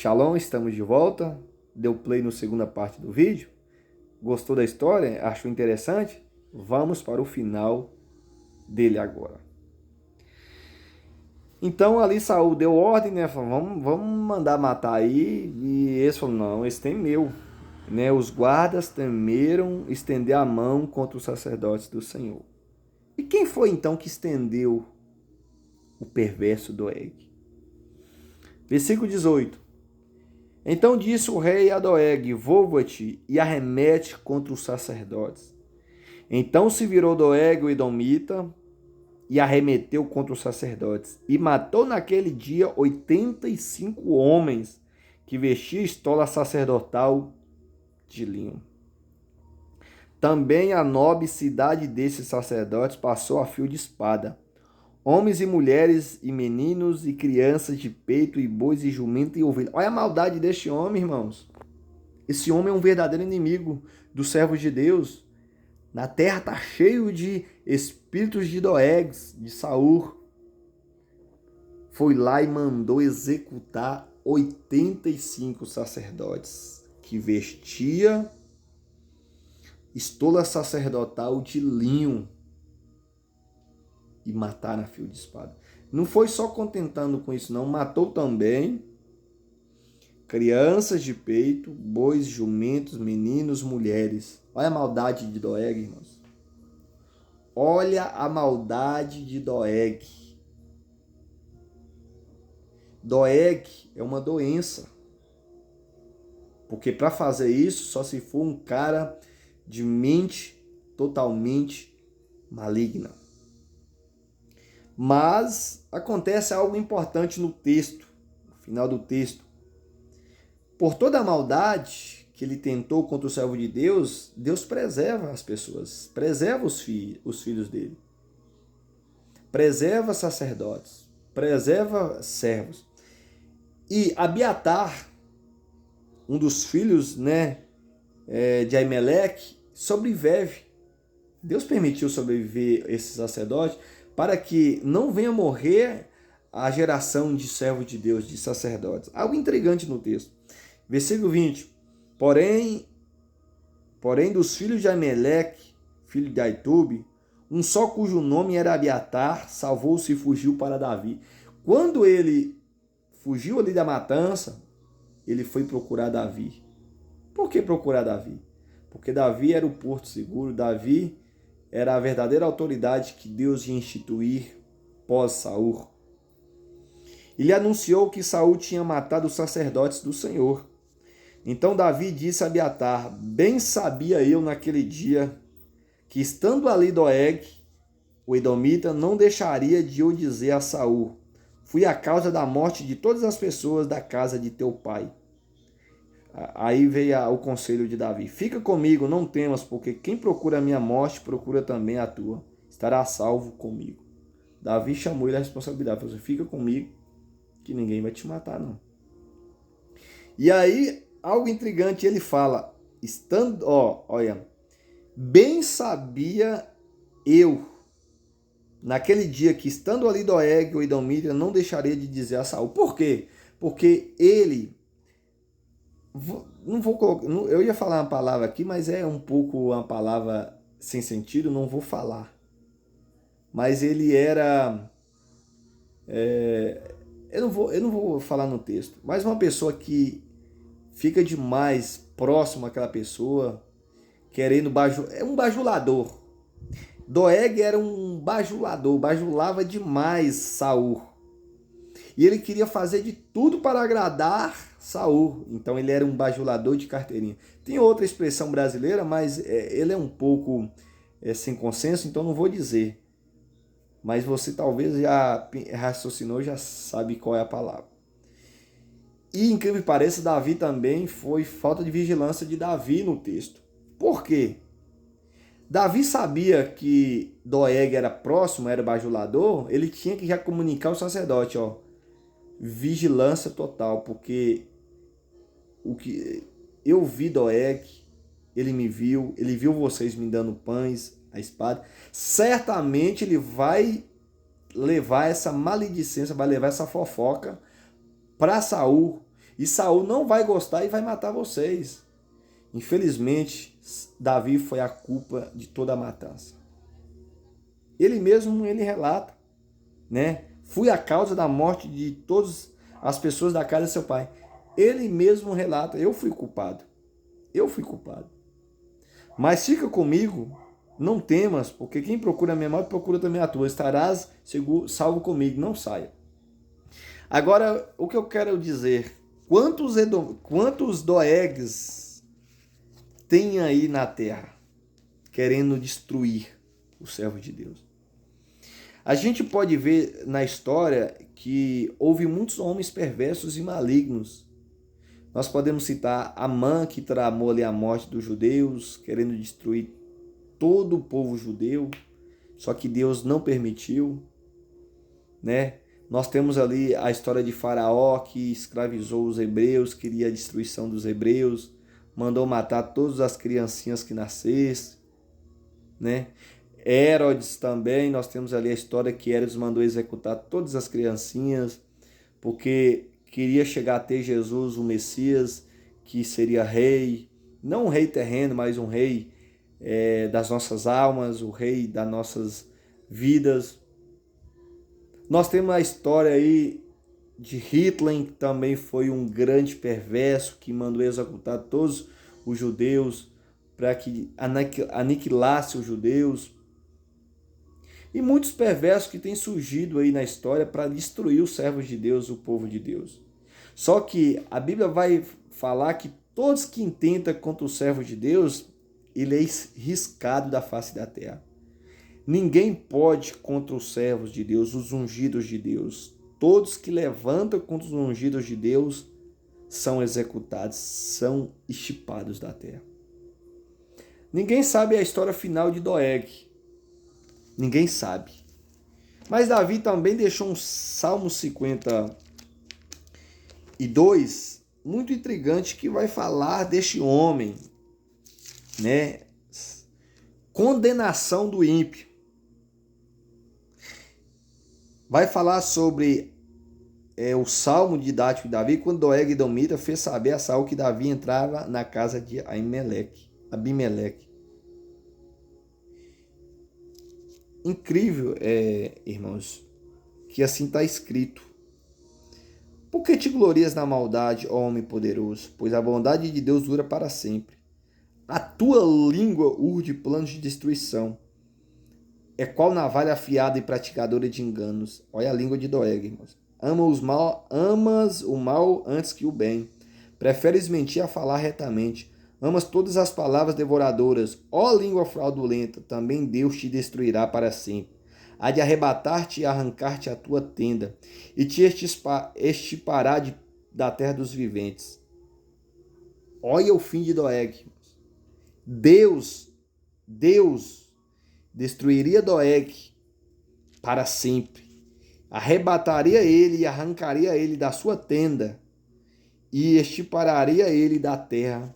Shalom, estamos de volta. Deu play na segunda parte do vídeo? Gostou da história? Achou interessante? Vamos para o final dele agora. Então ali Saul deu ordem, né? Falou, vamos mandar matar aí. E esse falou, não, esse tem meu. Né? Os guardas temeram estender a mão contra os sacerdotes do Senhor. E quem foi então que estendeu o perverso Doeg? Versículo 18. Então disse o rei a Doeg, volva-te e arremete contra os sacerdotes. Então se virou Doeg o edomita e arremeteu contra os sacerdotes, e matou naquele dia 85 homens que vestiam estola sacerdotal de linho. Também a nobre cidade desses sacerdotes passou a fio de espada. Homens e mulheres e meninos e crianças de peito e bois e jumento e ovelha. Olha a maldade deste homem, irmãos. Esse homem é um verdadeiro inimigo dos servos de Deus. Na terra está cheio de espíritos de Doegs, de Saul. Foi lá e mandou executar 85 sacerdotes que vestia estola sacerdotal de linho e mataram a fio de espada. Não foi só contentando com isso, não. Matou também crianças de peito, bois, jumentos, meninos, mulheres. Olha a maldade de Doeg, irmãos. Olha a maldade de Doeg. Doeg é uma doença. Porque para fazer isso, só se for um cara de mente totalmente maligna. Mas acontece algo importante no texto, no final do texto. Por toda a maldade que ele tentou contra o servo de Deus, Deus preserva as pessoas, preserva os filhos dele. Preserva sacerdotes, preserva servos. E Abiatar, um dos filhos, de Aimeleque, sobrevive. Deus permitiu sobreviver esse sacerdote para que não venha morrer a geração de servos de Deus, de sacerdotes. Algo intrigante no texto. Versículo 20. Porém dos filhos de Aimeleque, filho de Aitube, um só cujo nome era Abiatar, salvou-se e fugiu para Davi. Quando ele fugiu ali da matança, ele foi procurar Davi. Por que procurar Davi? Porque Davi era o porto seguro, Davi era a verdadeira autoridade que Deus ia instituir pós-Saul. Ele anunciou que Saul tinha matado os sacerdotes do Senhor. Então Davi disse a Abiatar, bem sabia eu naquele dia que estando ali Doeg, o edomita, não deixaria de eu dizer a Saul, fui a causa da morte de todas as pessoas da casa de teu pai. Aí veio o conselho de Davi. Fica comigo, não temas, porque quem procura a minha morte, procura também a tua. Estará salvo comigo. Davi chamou ele à responsabilidade. Falou assim, fica comigo, que ninguém vai te matar, não. E aí, algo intrigante, ele fala, olha, bem sabia eu, naquele dia que estando ali Doeg, o edomita, não deixaria de dizer a Saul. Por quê? Porque ele... Não vou colocar, eu ia falar uma palavra aqui, mas é um pouco uma palavra sem sentido, não vou falar. Mas ele era, eu não vou falar no texto, mas uma pessoa que fica demais próximo àquela pessoa, querendo é um bajulador. Doeg era um bajulador, bajulava demais Saul. E ele queria fazer de tudo para agradar Saul. Então ele era um bajulador de carteirinha. Tem outra expressão brasileira, mas ele é um pouco sem consenso, então não vou dizer. Mas você talvez já raciocinou, já sabe qual é a palavra. E incrível que pareça, Davi também foi falta de vigilância de Davi no texto. Por quê? Davi sabia que Doeg era próximo, era bajulador, ele tinha que já comunicar ao sacerdote, vigilância total, porque o que eu vi Doeg, ele me viu, ele viu vocês me dando pães, a espada, certamente ele vai levar essa maledicência, vai levar essa fofoca para Saul. E Saul não vai gostar e vai matar vocês. Infelizmente, Davi foi a culpa de toda a matança. Ele mesmo, ele relata, né? Fui a causa da morte de todas as pessoas da casa de seu pai. Ele mesmo relata, eu fui culpado. Eu fui culpado. Mas fica comigo, não temas, porque quem procura a minha morte procura também a tua. Estarás salvo comigo, não saia. Agora, o que eu quero dizer, quantos Doegues tem aí na terra querendo destruir o servo de Deus? A gente pode ver na história que houve muitos homens perversos e malignos. Nós podemos citar Amã, que tramou ali a morte dos judeus, querendo destruir todo o povo judeu, só que Deus não permitiu, né? Nós temos ali a história de Faraó, que escravizou os hebreus, queria a destruição dos hebreus, mandou matar todas as criancinhas que nascessem, né? Herodes também, nós temos ali a história que Herodes mandou executar todas as criancinhas, porque queria chegar a ter Jesus, o Messias, que seria rei, não um rei terreno, mas um rei das nossas almas, o rei das nossas vidas. Nós temos a história aí de Hitler, que também foi um grande perverso, que mandou executar todos os judeus para que aniquilasse os judeus. E muitos perversos que têm surgido aí na história para destruir os servos de Deus, o povo de Deus. Só que a Bíblia vai falar que todos que intentam contra o servo de Deus, ele é riscado da face da terra. Ninguém pode contra os servos de Deus, os ungidos de Deus. Todos que levantam contra os ungidos de Deus são executados, são extirpados da terra. Ninguém sabe a história final de Doeg. Ninguém sabe. Mas Davi também deixou um Salmo 52 muito intrigante que vai falar deste homem, né? Condenação do ímpio. Vai falar sobre o Salmo didático de Davi, quando Doeg Edomita fez saber a Saul que Davi entrava na casa de Abimeleque. Incrível, irmãos, que assim está escrito. Por que te glorias na maldade, ó homem poderoso? Pois a bondade de Deus dura para sempre. A tua língua urde planos de destruição. É qual navalha afiada e praticadora de enganos. Olha a língua de Doeg, irmãos. Amas o mal antes que o bem. Preferes mentir a falar retamente. Amas todas as palavras devoradoras. Ó língua fraudulenta, também Deus te destruirá para sempre. Há de arrebatar-te e arrancar-te a tua tenda, e te extirpará da terra dos viventes. Olha o fim de Doeg. Deus destruiria Doeg para sempre. Arrebataria ele e arrancaria ele da sua tenda, e extirparia ele da terra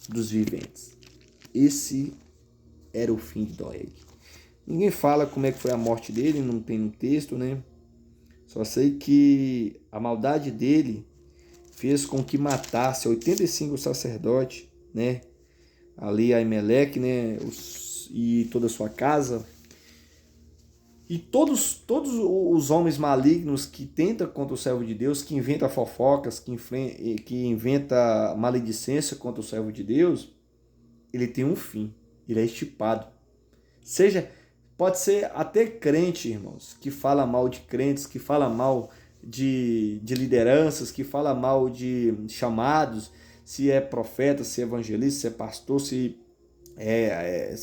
dos viventes. Esse era o fim de Doeg. Ninguém fala como é que foi a morte dele, não tem no texto, né? Só sei que a maldade dele fez com que matasse 85 sacerdotes, né? Ali Aimeleque, né? E toda a sua casa. E todos os homens malignos que tentam contra o servo de Deus, que inventa fofocas, que inventa maledicência contra o servo de Deus, ele tem um fim, ele é extirpado. Pode ser até crente, irmãos, que fala mal de crentes, que fala mal de lideranças, que fala mal de chamados, se é profeta, se é evangelista, se é pastor, se é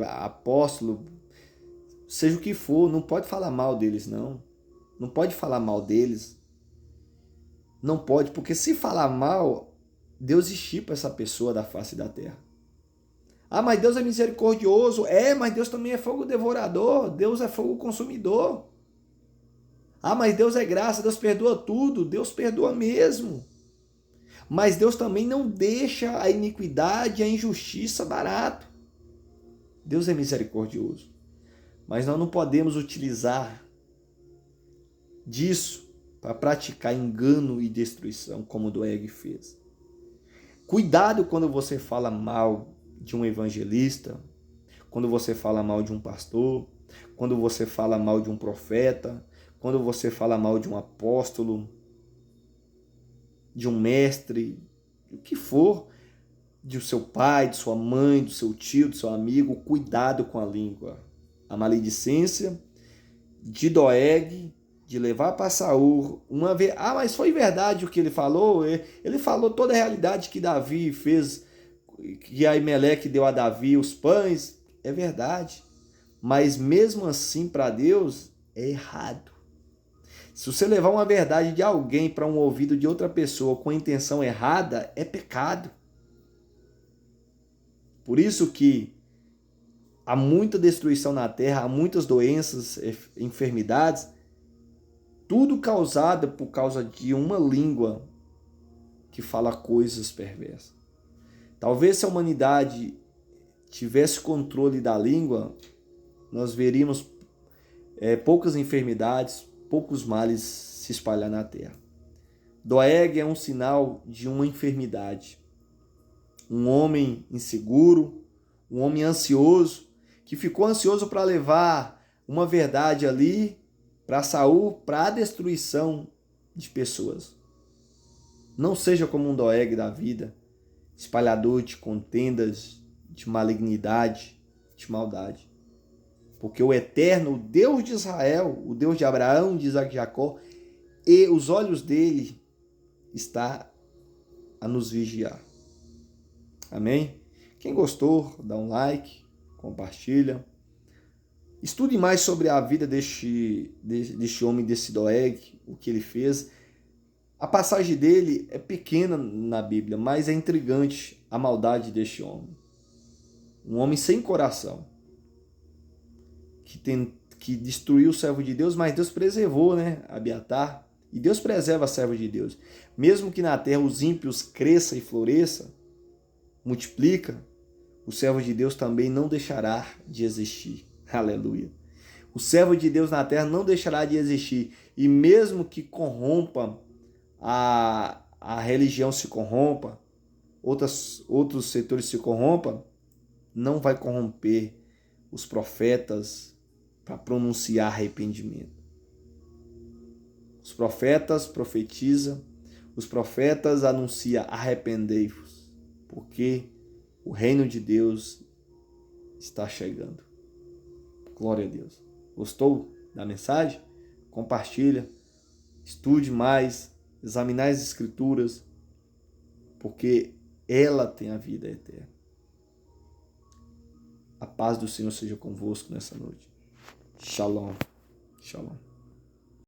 apóstolo, seja o que for, não pode falar mal deles, não. Não pode falar mal deles. Não pode, porque se falar mal, Deus extirpa essa pessoa da face da terra. Ah, mas Deus é misericordioso. Mas Deus também é fogo devorador. Deus é fogo consumidor. Ah, mas Deus é graça, Deus perdoa tudo. Deus perdoa mesmo. Mas Deus também não deixa a iniquidade e a injustiça barato. Deus é misericordioso. Mas nós não podemos utilizar disso para praticar engano e destruição, como Doeg fez. Cuidado quando você fala mal de um evangelista, quando você fala mal de um pastor, quando você fala mal de um profeta, quando você fala mal de um apóstolo, de um mestre, o que for, de seu pai, de sua mãe, do seu tio, do seu amigo. Cuidado com a língua. A maledicência de Doeg, de levar para Saul uma vez. Ah, mas foi verdade o que ele falou? Ele falou toda a realidade que Davi fez, que Aimeleque deu a Davi os pães. É verdade. Mas mesmo assim, para Deus, é errado. Se você levar uma verdade de alguém para um ouvido de outra pessoa com a intenção errada, é pecado. Por isso que há muita destruição na terra, há muitas doenças, enfermidades, tudo causado por causa de uma língua que fala coisas perversas. Talvez se a humanidade tivesse controle da língua, nós veríamos poucas enfermidades, poucos males se espalhar na terra. Doeg é um sinal de uma enfermidade. Um homem inseguro, um homem ansioso, que ficou ansioso para levar uma verdade ali para Saul, para a destruição de pessoas. Não seja como um Doeg da vida, espalhador de contendas, de malignidade, de maldade. Porque o eterno, o Deus de Israel, o Deus de Abraão, de Isaac e Jacó, e os olhos dele está a nos vigiar. Amém? Quem gostou, dá um like, compartilha. Estude mais sobre a vida deste homem, desse Doeg, o que ele fez. A passagem dele é pequena na Bíblia, mas é intrigante a maldade deste homem. Um homem sem coração, que destruiu o servo de Deus, mas Deus preservou, né, Abiatar. E Deus preserva o servo de Deus. Mesmo que na terra os ímpios cresçam e floresçam, multiplica, o servo de Deus também não deixará de existir. Aleluia. O servo de Deus na terra não deixará de existir. E mesmo que corrompa, a religião se corrompa, outros setores se corrompam, não vai corromper os profetas para pronunciar arrependimento. Os profetas profetizam, os profetas anunciam: arrependei-vos, porque o reino de Deus está chegando. Glória a Deus. Gostou da mensagem? Compartilha, estude mais, examine as Escrituras, porque ela tem a vida eterna. A paz do Senhor seja convosco nessa noite. Shalom. Shalom.